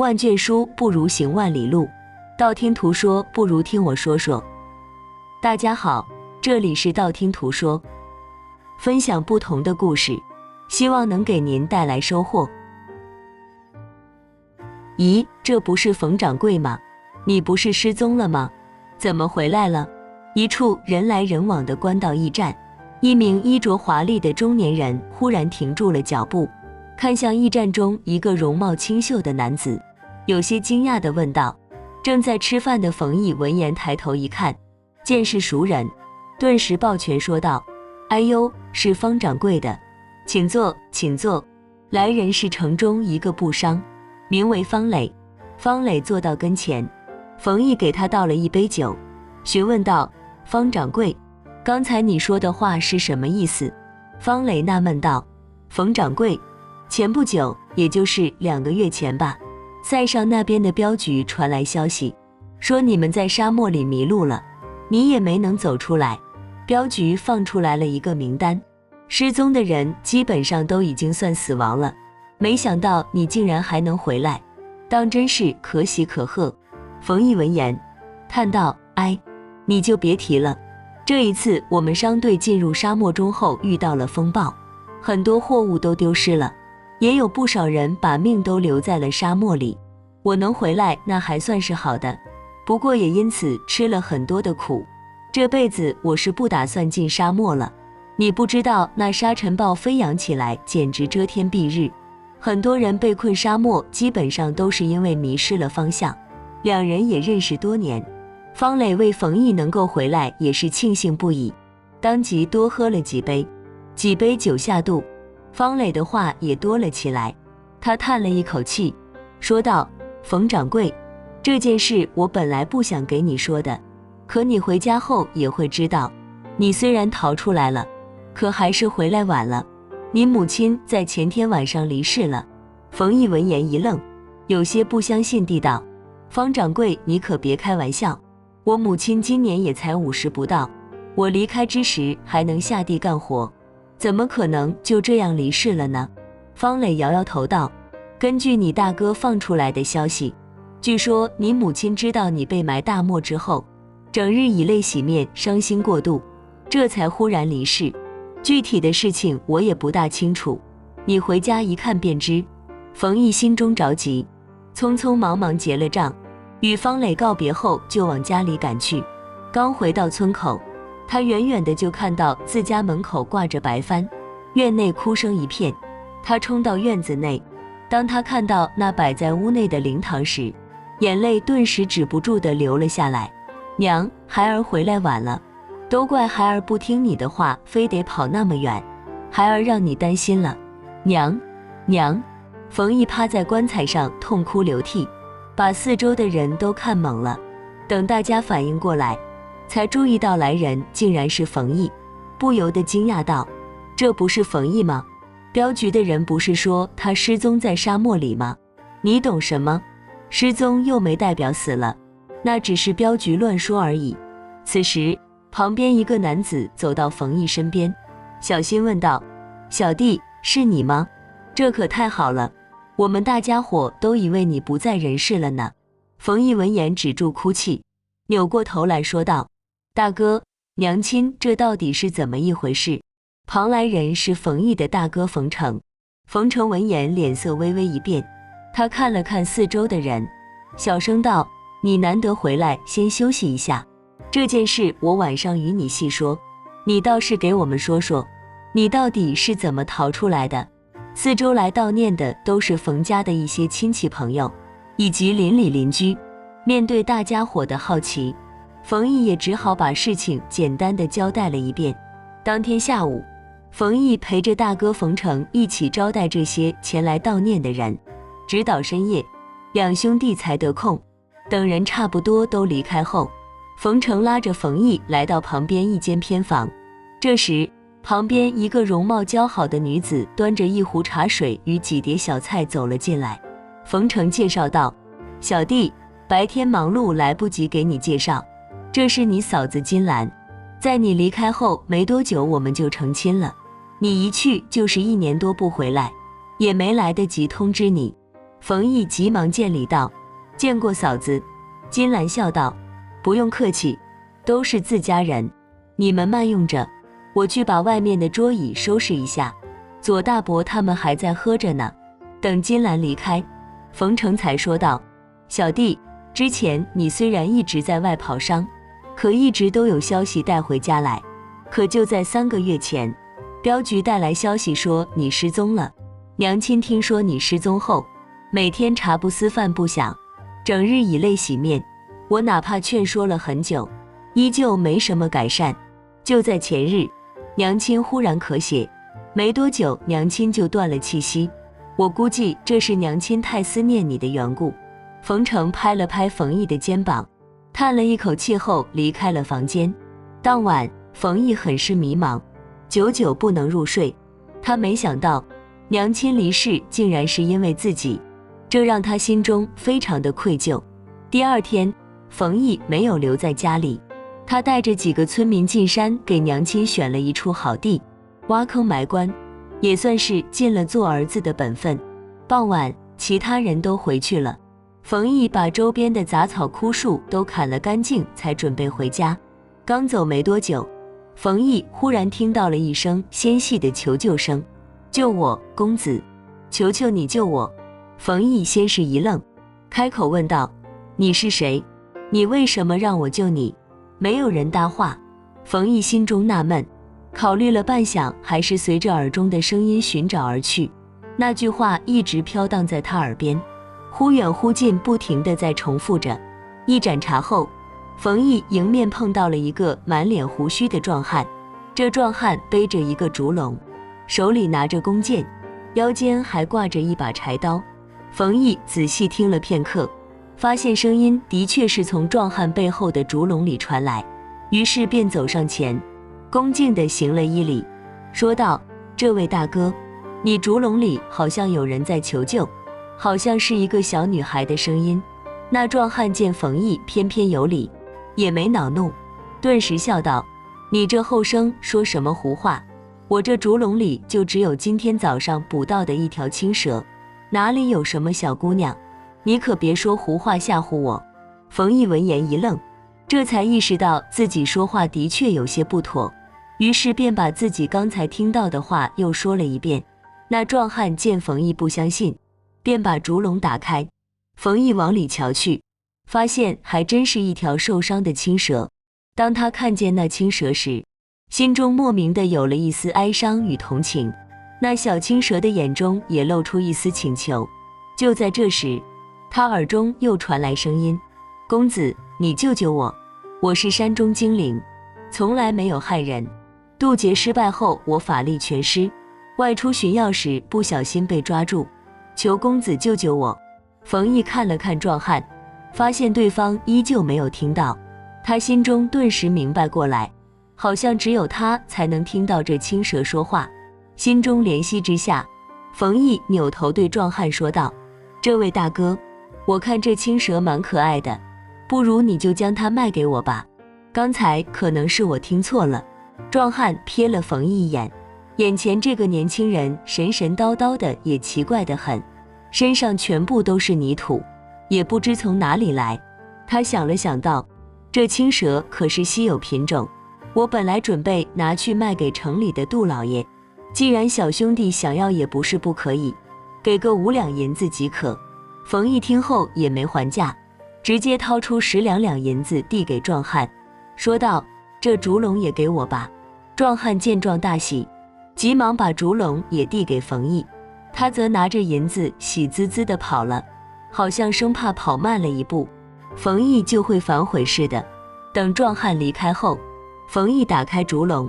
万卷书不如行万里路，道听途说不如听我说说。大家好，这里是道听途说，分享不同的故事，希望能给您带来收获。咦，这不是冯掌柜吗？你不是失踪了吗？怎么回来了？一处人来人往的官道驿站，一名衣着华丽的中年人忽然停住了脚步，看向驿站中一个容貌清秀的男子，有些惊讶地问道。正在吃饭的冯毅闻言抬头一看，见是熟人，顿时抱拳说道：哎呦，是方掌柜的，请坐，请坐。来人是城中一个布商，名为方磊。方磊坐到跟前，冯毅给他倒了一杯酒，询问道：方掌柜，刚才你说的话是什么意思？方磊纳闷道：冯掌柜，前不久，也就是2个月前吧，塞上那边的镖局传来消息，说你们在沙漠里迷路了，你也没能走出来，镖局放出来了一个名单，失踪的人基本上都已经算死亡了，没想到你竟然还能回来，当真是可喜可贺。冯毅闻言叹道：哎，你就别提了，这一次我们商队进入沙漠中后遇到了风暴，很多货物都丢失了，也有不少人把命都留在了沙漠里，我能回来那还算是好的，不过也因此吃了很多的苦，这辈子我是不打算进沙漠了。你不知道那沙尘暴飞扬起来简直遮天蔽日，很多人被困沙漠基本上都是因为迷失了方向。两人也认识多年，方磊为冯毅能够回来也是庆幸不已，当即多喝了几杯酒下肚，方磊的话也多了起来，他叹了一口气说道：冯掌柜，这件事我本来不想给你说的，可你回家后也会知道，你虽然逃出来了，可还是回来晚了，你母亲在前天晚上离世了。冯毅闻言一愣，有些不相信地道：方掌柜，你可别开玩笑，我母亲今年也才50不到，我离开之时还能下地干活，怎么可能就这样离世了呢？方磊摇摇头道：根据你大哥放出来的消息，据说你母亲知道你被埋大漠之后，整日以泪洗面，伤心过度，这才忽然离世，具体的事情我也不大清楚，你回家一看便知。冯毅心中着急，匆匆忙忙结了账，与方磊告别后就往家里赶去。刚回到村口，他远远的就看到自家门口挂着白帆，院内哭声一片，他冲到院子内，当他看到那摆在屋内的灵堂时，眼泪顿时止不住的流了下来。娘，孩儿回来晚了，都怪孩儿不听你的话，非得跑那么远，孩儿让你担心了。娘，娘。冯毅趴在棺材上痛哭流涕，把四周的人都看懵了，等大家反应过来，才注意到来人竟然是冯毅，不由得惊讶道：这不是冯毅吗？镖局的人不是说他失踪在沙漠里吗？你懂什么？失踪又没代表死了，那只是镖局乱说而已。此时旁边一个男子走到冯毅身边，小心问道：小弟，是你吗？这可太好了，我们大家伙都以为你不在人世了呢。冯毅闻言止住哭泣，扭过头来说道：大哥，娘亲，这到底是怎么一回事？旁来人是冯毅的大哥冯成。冯成闻言脸色微微一变，他看了看四周的人，小声道：你难得回来，先休息一下，这件事我晚上与你细说，你倒是给我们说说，你到底是怎么逃出来的？四周来悼念的都是冯家的一些亲戚朋友以及邻里邻居，面对大家伙的好奇，冯毅也只好把事情简单的交代了一遍。当天下午，冯毅陪着大哥冯成一起招待这些前来悼念的人，直到深夜，两兄弟才得空。等人差不多都离开后，冯成拉着冯毅来到旁边一间偏房。这时旁边一个容貌姣好的女子端着一壶茶水与几碟小菜走了进来。冯成介绍道：小弟，白天忙碌来不及给你介绍，这是你嫂子金兰，在你离开后没多久我们就成亲了，你一去就是1年多不回来，也没来得及通知你。冯毅急忙见礼道：“见过嫂子。”金兰笑道：“不用客气，都是自家人，你们慢用着，我去把外面的桌椅收拾一下。左大伯他们还在喝着呢。”等金兰离开，冯成才说道：“小弟，之前你虽然一直在外跑商，可一直都有消息带回家来。可就在3个月前，镖局带来消息说你失踪了。娘亲听说你失踪后，每天茶不思饭不想，整日以泪洗面。我哪怕劝说了很久，依旧没什么改善。就在前日，娘亲忽然咳血，没多久娘亲就断了气息。我估计这是娘亲太思念你的缘故。”冯成拍了拍冯毅的肩膀，叹了一口气后离开了房间。当晚，冯毅很是迷茫，久久不能入睡。他没想到娘亲离世竟然是因为自己，这让他心中非常的愧疚。第二天，冯毅没有留在家里，他带着几个村民进山给娘亲选了一处好地，挖坑埋棺，也算是尽了做儿子的本分。傍晚，其他人都回去了，冯毅把周边的杂草枯树都砍了干净，才准备回家。刚走没多久，冯毅忽然听到了一声纤细的求救声：“救我，公子！求求你救我！”冯毅先是一愣，开口问道：“你是谁？你为什么让我救你？”没有人答话。冯毅心中纳闷，考虑了半晌，还是随着耳中的声音寻找而去。那句话一直飘荡在他耳边，忽远忽近，不停地在重复着。一盏茶后，冯毅迎面碰到了一个满脸胡须的壮汉。这壮汉背着一个竹笼，手里拿着弓箭，腰间还挂着一把柴刀。冯毅仔细听了片刻，发现声音的确是从壮汉背后的竹笼里传来，于是便走上前，恭敬地行了一礼，说道：“这位大哥，你竹笼里好像有人在求救，好像是一个小女孩的声音。”那壮汉见冯毅偏偏有理，也没恼怒，顿时笑道：“你这后生说什么胡话？我这竹笼里就只有今天早上捕到的一条青蛇，哪里有什么小姑娘？你可别说胡话吓唬我。”冯毅闻言一愣，这才意识到自己说话的确有些不妥，于是便把自己刚才听到的话又说了一遍。那壮汉见冯毅不相信，便把竹笼打开，冯毅往里瞧去，发现还真是一条受伤的青蛇。当他看见那青蛇时，心中莫名的有了一丝哀伤与同情，那小青蛇的眼中也露出一丝请求。就在这时，他耳中又传来声音：“公子，你救救我，我是山中精灵，从来没有害人。渡劫失败后，我法力全失，外出寻药时不小心被抓住，求公子救救我。”冯毅看了看壮汉，发现对方依旧没有听到，他心中顿时明白过来，好像只有他才能听到这青蛇说话。心中怜惜之下，冯毅扭头对壮汉说道：“这位大哥，我看这青蛇蛮可爱的，不如你就将它卖给我吧。刚才可能是我听错了。”壮汉瞥了冯毅一眼，眼前这个年轻人神神叨叨的，也奇怪得很，身上全部都是泥土，也不知从哪里来。他想了想道：“这青蛇可是稀有品种，我本来准备拿去卖给城里的杜老爷，既然小兄弟想要也不是不可以，给个5两银子即可。”冯毅听后也没还价，直接掏出10两银子递给壮汉，说道：“这竹笼也给我吧。”壮汉见状大喜，急忙把竹笼也递给冯毅，他则拿着银子喜滋滋地跑了，好像生怕跑慢了一步，冯毅就会反悔似的。等壮汉离开后，冯毅打开竹笼，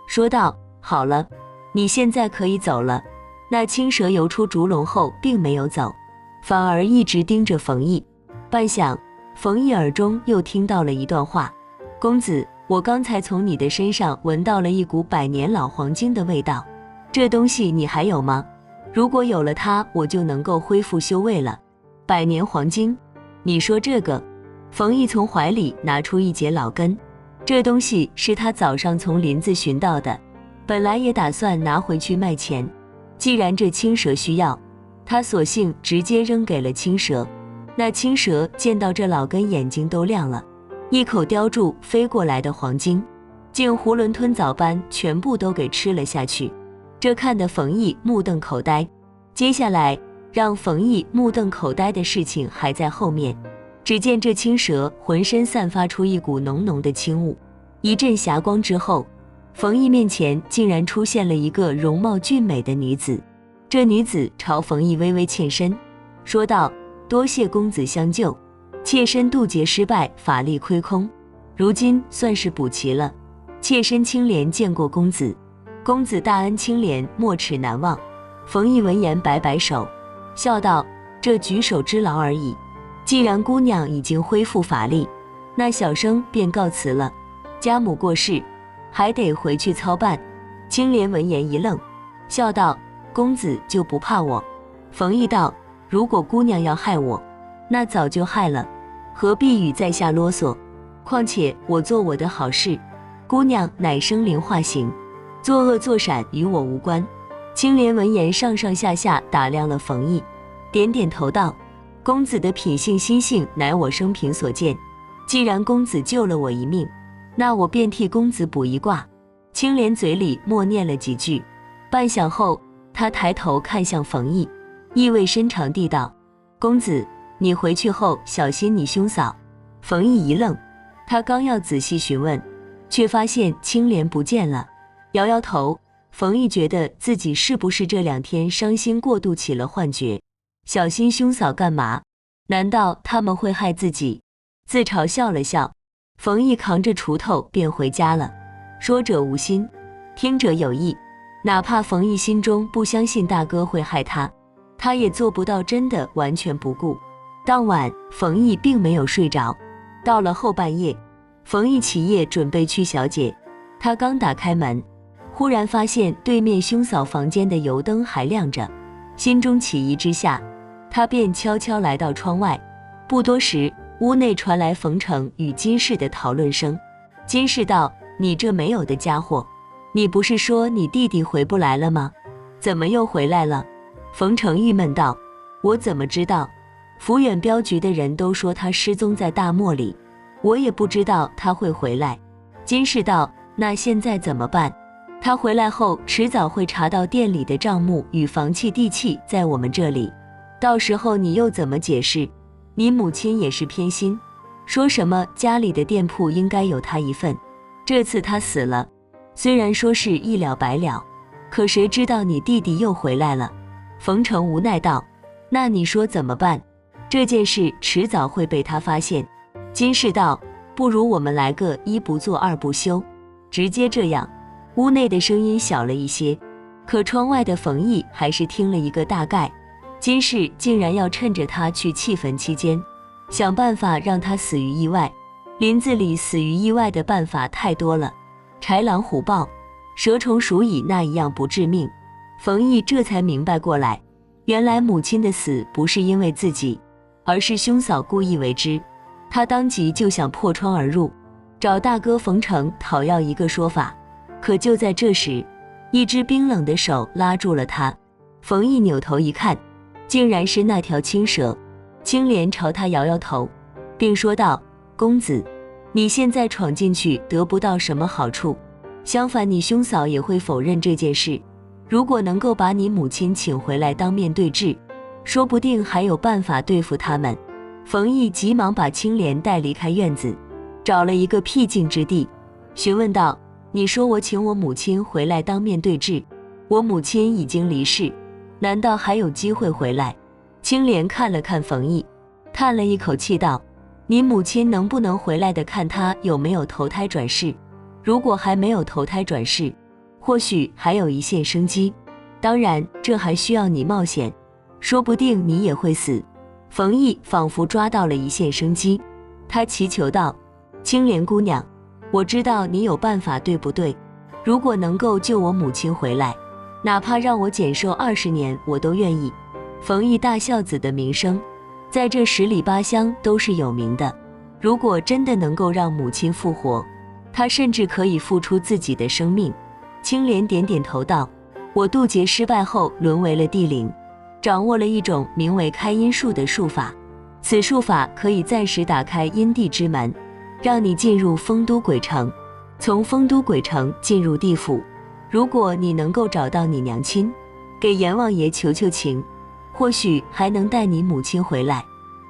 说道：“好了，你现在可以走了。”那青蛇游出竹笼后并没有走，反而一直盯着冯毅。半晌，冯毅耳中又听到了一段话：“公子，我刚才从你的身上闻到了一股百年老黄金的味道，这东西你还有吗？如果有了它，我就能够恢复修为了。”百年黄金？你说这个？冯毅从怀里拿出一截老根，这东西是他早上从林子寻到的，本来也打算拿回去卖钱，既然这青蛇需要，他索性直接扔给了青蛇。那青蛇见到这老根，眼睛都亮了，一口叼住飞过来的黄金，竟囫囵吞枣般全部都给吃了下去。这看得冯异目瞪口呆。接下来让冯异目瞪口呆的事情还在后面。只见这青蛇浑身散发出一股浓浓的青雾，一阵霞光之后，冯异面前竟然出现了一个容貌俊美的女子。这女子朝冯异微微欠身，说道：多谢公子相救，妾身渡劫失败，法力亏空，如今算是补齐了。妾身青莲见过公子，公子大恩，青莲没齿难忘。冯异闻言摆摆手，笑道：这举手之劳而已，既然姑娘已经恢复法力，那小生便告辞了。家母过世，还得回去操办。青莲闻言一愣，笑道：公子就不怕我？冯异道：如果姑娘要害我，那早就害了，何必与在下啰嗦？况且我做我的好事，姑娘乃生灵化形，作恶作闪与我无关。青莲闻言上上下下打量了冯异，点点头道：公子的品性心性乃我生平所见，既然公子救了我一命，那我便替公子补一卦。青莲嘴里默念了几句，半晌后他抬头看向冯异，意味深长地道：公子，你回去后小心你兄嫂。冯异一愣，他刚要仔细询问，却发现青莲不见了，摇摇头。冯异觉得自己是不是这2天伤心过度起了幻觉？小心兄嫂干嘛？难道他们会害自己？自嘲笑了笑，冯异扛着锄头便回家了。说者无心，听者有意。哪怕冯异心中不相信大哥会害他，他也做不到真的完全不顾。当晚，冯异并没有睡着。到了后半夜，冯异起夜准备去小姐。他刚打开门，忽然发现对面兄嫂房间的油灯还亮着，心中起疑之下，他便悄悄来到窗外。不多时，屋内传来冯成与金氏的讨论声。金氏道：你这没有的家伙，你不是说你弟弟回不来了吗？怎么又回来了？冯成郁闷道：我怎么知道？抚远镖局的人都说他失踪在大漠里，我也不知道他会回来。金氏道：那现在怎么办？他回来后迟早会查到店里的账目与房契地契在我们这里，到时候你又怎么解释？你母亲也是偏心，说什么家里的店铺应该有他一份。这次他死了，虽然说是一了百了，可谁知道你弟弟又回来了？冯成无奈道：那你说怎么办？这件事迟早会被他发现。金氏道：不如我们来个一不做二不休，直接这样。屋内的声音小了一些，可窗外的冯异还是听了一个大概。金氏竟然要趁着他去弃坟期间，想办法让他死于意外。林子里死于意外的办法太多了，豺狼虎豹、蛇虫鼠蚁那一样不致命。冯异这才明白过来，原来母亲的死不是因为自己，而是兄嫂故意为之。他当即就想破窗而入，找大哥冯成讨要一个说法。可就在这时，一只冰冷的手拉住了他。冯异扭头一看，竟然是那条青蛇。青莲朝他摇摇头，并说道：公子，你现在闯进去得不到什么好处，相反你兄嫂也会否认这件事。如果能够把你母亲请回来当面对质，说不定还有办法对付他们。冯异急忙把青莲带离开院子，找了一个僻静之地，询问道：你说我请我母亲回来当面对质，我母亲已经离世，难道还有机会回来？青莲看了看冯异，叹了一口气道：你母亲能不能回来的看她有没有投胎转世，如果还没有投胎转世，或许还有一线生机，当然这还需要你冒险，说不定你也会死。冯异仿佛抓到了一线生机，他祈求道：青莲姑娘，我知道你有办法，对不对？如果能够救我母亲回来，哪怕让我减寿20年，我都愿意。冯异大孝子的名声，在这10里8乡都是有名的。如果真的能够让母亲复活，他甚至可以付出自己的生命。青莲点点头道：我渡劫失败后沦为了地灵，掌握了一种名为开阴术的术法。此术法可以暂时打开阴地之门，让你进入丰都鬼城，从丰都鬼城进入地府。如果你能够找到你娘亲，给阎王爷求求情，或许还能带你母亲回来。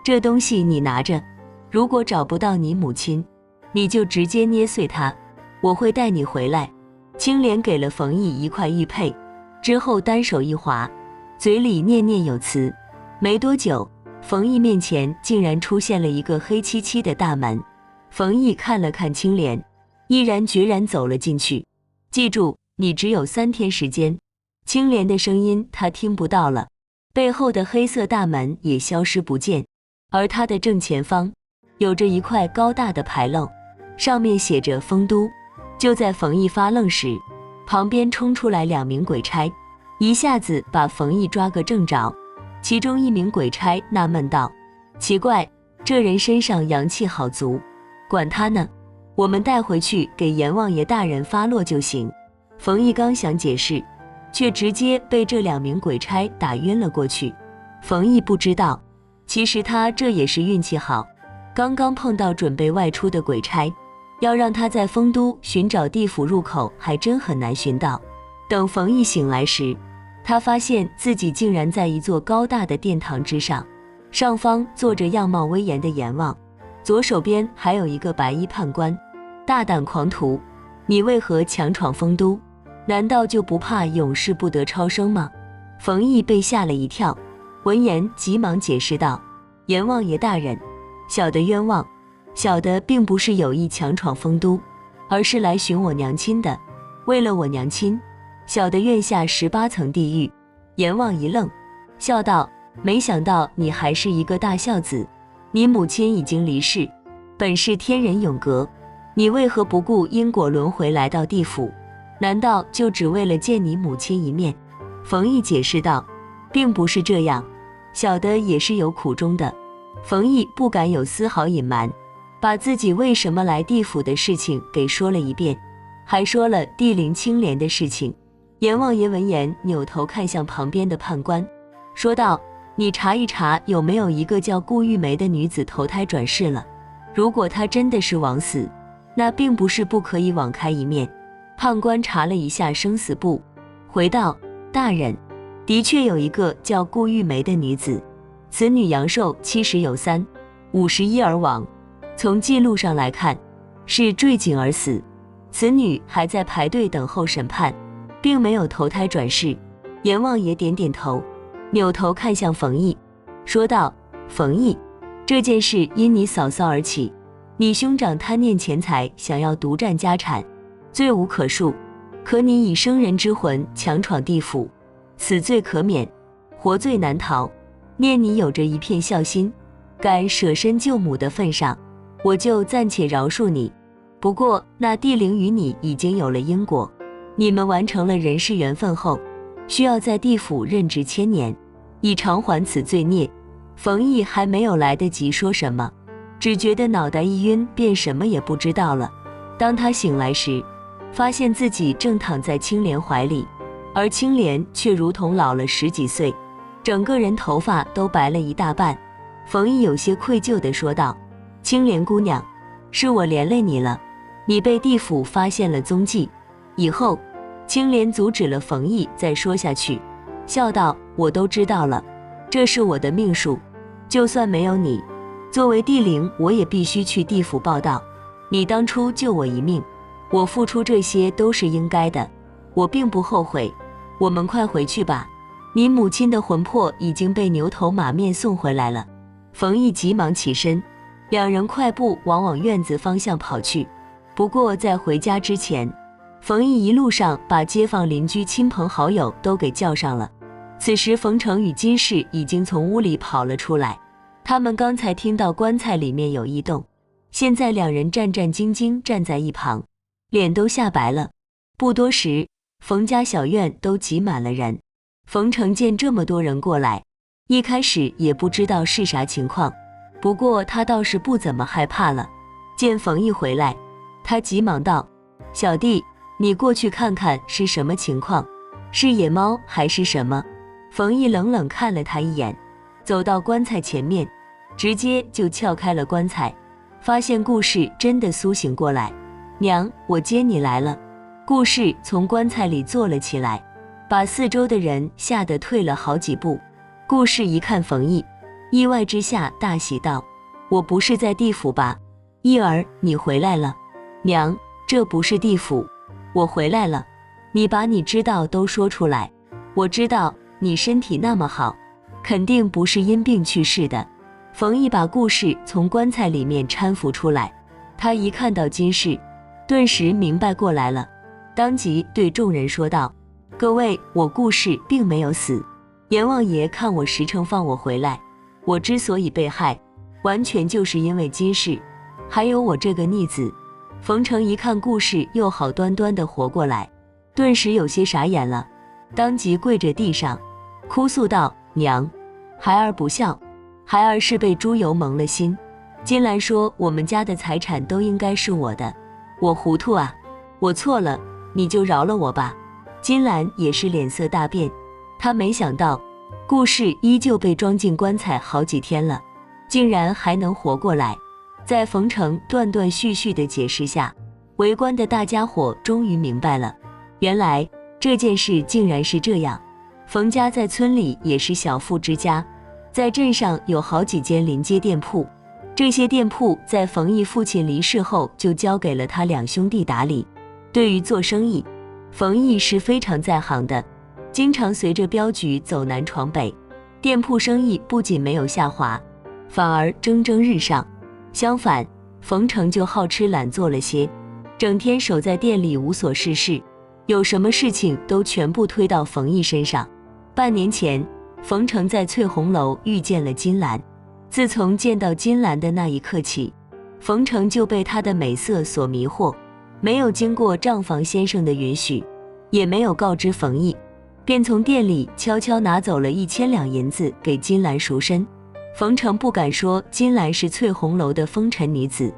这东西你拿着，如果找不到你母亲，你就直接捏碎它，我会带你回来。青莲给了冯毅一块玉佩，之后单手一划，嘴里念念有词。没多久，冯毅面前竟然出现了一个黑漆漆的大门。冯毅看了看青莲，毅然决然走了进去。记住，你只有3天时间。青莲的声音他听不到了，背后的黑色大门也消失不见，而他的正前方有着一块高大的牌楼，上面写着丰都。就在冯毅发愣时，旁边冲出来2名鬼差，一下子把冯毅抓个正着。其中一名鬼差纳闷道：奇怪，这人身上阳气好足，管他呢，我们带回去给阎王爷大人发落就行。冯毅刚想解释，却直接被这2名鬼差打晕了过去。冯毅不知道，其实他这也是运气好，刚刚碰到准备外出的鬼差，要让他在丰都寻找地府入口还真很难寻到。等冯毅醒来时，他发现自己竟然在一座高大的殿堂之上，上方坐着样貌威严的阎王，左手边还有一个白衣判官。大胆狂徒，你为何强闯丰都？难道就不怕永世不得超生吗？冯毅被吓了一跳，闻言急忙解释道：阎王爷大人，小的冤枉，小的并不是有意强闯丰都，而是来寻我娘亲的。为了我娘亲，小的愿下18层地狱。阎王一愣，笑道：没想到你还是一个大孝子，你母亲已经离世，本是天人永隔，你为何不顾因果轮回来到地府？难道就只为了见你母亲一面？冯毅解释道：并不是这样，小的也是有苦衷的。冯毅不敢有丝毫隐瞒，把自己为什么来地府的事情给说了一遍，还说了地灵青莲的事情。阎王爷闻言扭头看向旁边的判官，说道：你查一查有没有一个叫顾玉梅的女子投胎转世了，如果她真的是枉死，那并不是不可以网开一面。判官查了一下生死簿，回道：大人，的确有一个叫顾玉梅的女子，此女阳寿70有3，51而亡，从记录上来看是坠井而死，此女还在排队等候审判，并没有投胎转世。阎王爷点点头，扭头看向冯毅，说道：冯毅，这件事因你嫂嫂而起，你兄长贪念钱财，想要独占家产，罪无可恕，可你以生人之魂强闯地府，此罪可免，活罪难逃。念你有着一片孝心，敢舍身救母的份上，我就暂且饶恕你。不过那地灵与你已经有了因果，你们完成了人世缘分后，需要在地府任职1000年，以偿还此罪孽。冯毅还没有来得及说什么，只觉得脑袋一晕，便什么也不知道了。当他醒来时，发现自己正躺在青莲怀里，而青莲却如同老了10几岁，整个人头发都白了一大半。冯毅有些愧疚地说道：青莲姑娘，是我连累你了，你被地府发现了踪迹。以后青莲阻止了冯毅再说下去，笑道：我都知道了，这是我的命数，就算没有你，作为地灵我也必须去地府报道。你当初救我一命，我付出这些都是应该的，我并不后悔。我们快回去吧，你母亲的魂魄已经被牛头马面送回来了。冯毅急忙起身，两人快步往院子方向跑去。不过在回家之前，冯毅一路上把街坊邻居亲朋好友都给叫上了。此时冯成与金氏已经从屋里跑了出来，他们刚才听到棺材里面有异动，现在两人战战兢兢站在一旁，脸都吓白了。不多时，冯家小院都挤满了人。冯成见这么多人过来，一开始也不知道是啥情况，不过他倒是不怎么害怕了。见冯毅回来，他急忙道：小弟，你过去看看是什么情况，是野猫还是什么？冯毅冷冷看了他一眼，走到棺材前面，直接就撬开了棺材，发现顾氏真的苏醒过来。娘，我接你来了。顾氏从棺材里坐了起来，把四周的人吓得退了好几步。顾氏一看冯毅，意外之下大喜道：我不是在地府吧？毅儿，你回来了。娘，这不是地府，我回来了。你把你知道都说出来。我知道你身体那么好，肯定不是因病去世的。冯毅把顾氏从棺材里面搀扶出来，他一看到金氏，顿时明白过来了，当即对众人说道：各位，我顾氏并没有死，阎王爷看我实诚放我回来，我之所以被害，完全就是因为金氏，还有我这个逆子。冯成一看顾氏又好端端的活过来，顿时有些傻眼了，当即跪着地上哭诉道：娘，孩儿不孝，孩儿是被猪油蒙了心。金兰说我们家的财产都应该是我的，我糊涂啊，我错了，你就饶了我吧。金兰也是脸色大变，她没想到顾氏依旧被装进棺材好几天了，竟然还能活过来。在冯成断断续续的解释下，围观的大家伙终于明白了，原来这件事竟然是这样。冯家在村里也是小富之家，在镇上有好几间临街店铺，这些店铺在冯毅父亲离世后就交给了他两兄弟打理。对于做生意，冯毅是非常在行的，经常随着镖局走南闯北，店铺生意不仅没有下滑，反而蒸蒸日上。相反，冯成就好吃懒做了些，整天守在店里无所事事，有什么事情都全部推到冯毅身上。半年前，冯成在翠红楼遇见了金兰，自从见到金兰的那一刻起，冯成就被她的美色所迷惑，没有经过账房先生的允许，也没有告知冯毅，便从店里悄悄拿走了1000两银子给金兰赎身。冯成不敢说金兰是翠红楼的风尘女子，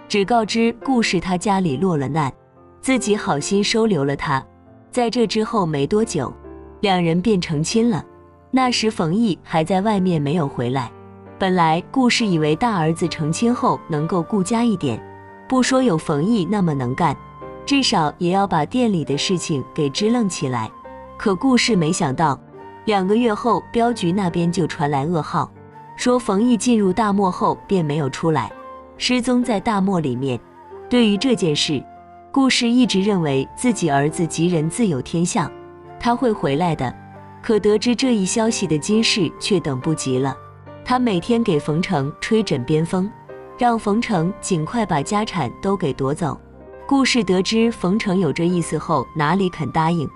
只告知顾氏她家里落了难，自己好心收留了她。在这之后没多久，两人便成亲了。那时冯毅还在外面没有回来，本来顾氏以为大儿子成亲后能够顾家一点，不说有冯毅那么能干，至少也要把店里的事情给支棱起来。可顾氏没想到，2个月后镖局那边就传来噩耗，说冯毅进入大漠后便没有出来，失踪在大漠里面。对于这件事，顾氏一直认为自己儿子吉人自有天相，他会回来的。可得知这一消息的金氏却等不及了，他每天给冯成吹枕边风，让冯成尽快把家产都给夺走。顾氏得知冯成有这意思后，哪里肯答应。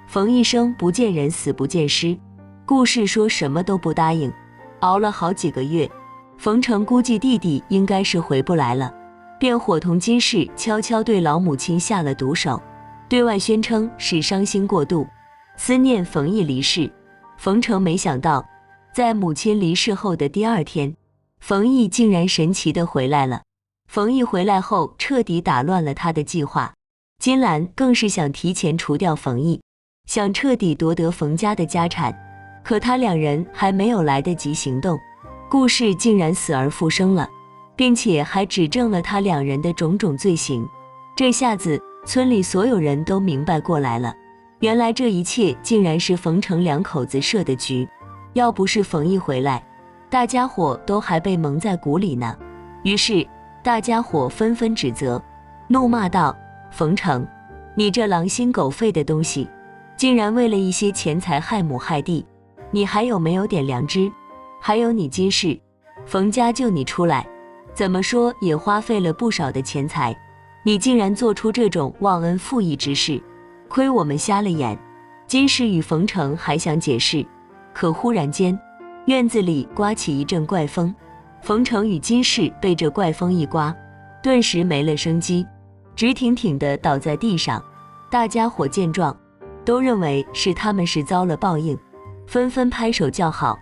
冯一生不见人死不见尸，顾氏说什么都不答应。熬了好几个月，冯成估计弟弟应该是回不来了，便伙同金氏悄悄对老母亲下了毒手，对外宣称是伤心过度，思念冯毅离世。冯成没想到，在母亲离世后的第2天，冯毅竟然神奇地回来了。冯毅回来后彻底打乱了他的计划，金兰更是想提前除掉冯毅，想彻底夺得冯家的家产。可他2人还没有来得及行动，顾氏竟然死而复生了，并且还指证了他2人的种种罪行。这下子村里所有人都明白过来了，原来这一切竟然是冯成2口子设的局，要不是冯毅回来，大家伙都还被蒙在鼓里呢。于是大家伙纷纷指责，怒骂道：冯成，你这狼心狗肺的东西，竟然为了一些钱财害母害弟，你还有没有点良知？还有你金氏，冯家就你出来，怎么说也花费了不少的钱财，你竟然做出这种忘恩负义之事，亏我们瞎了眼。金氏与冯成还想解释，可忽然间院子里刮起一阵怪风，冯成与金氏被这怪风一刮，顿时没了生机，直挺挺地倒在地上。大家伙见状，都认为是他们是遭了报应，纷纷拍手叫好。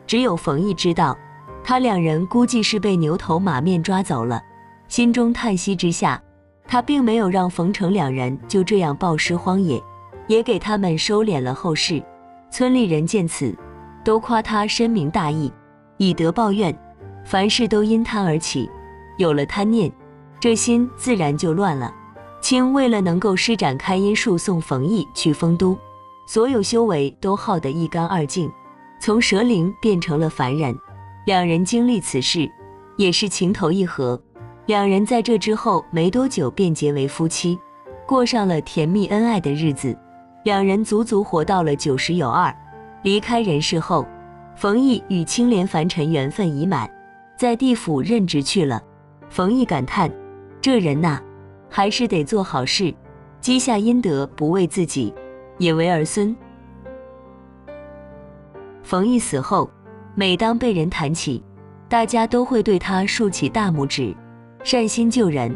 只有冯毅知道，他2人估计是被牛头马面抓走了。心中叹息之下，他并没有让冯成2人就这样暴尸荒野，也给他们收敛了后事。村里人见此，都夸他深明大义，以德报怨，凡事都因贪而起，有了贪念，这心自然就乱了。清为了能够施展开因诉讼冯异去丰都，所有修为都耗得一干二净，从蛇灵变成了凡人。两人经历此事，也是情投意合。两人在这之后没多久便结为夫妻，过上了甜蜜恩爱的日子。两人足足活到了90有2。离开人世后，冯异与青莲凡尘缘分已满，在地府任职去了。冯异感叹，这人呐，还是得做好事，积下阴德，不为自己，也为儿孙。冯异死后，每当被人谈起，大家都会对他竖起大拇指，善心救人，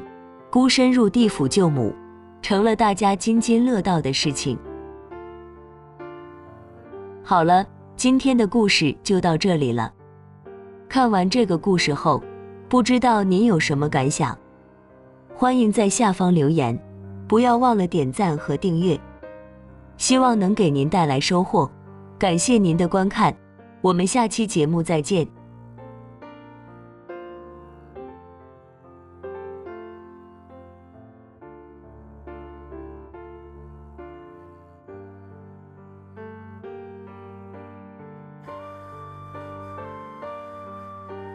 孤身入地府救母，成了大家津津乐道的事情。好了，今天的故事就到这里了。看完这个故事后，不知道您有什么感想？欢迎在下方留言，不要忘了点赞和订阅，希望能给您带来收获。感谢您的观看，我们下期节目再见。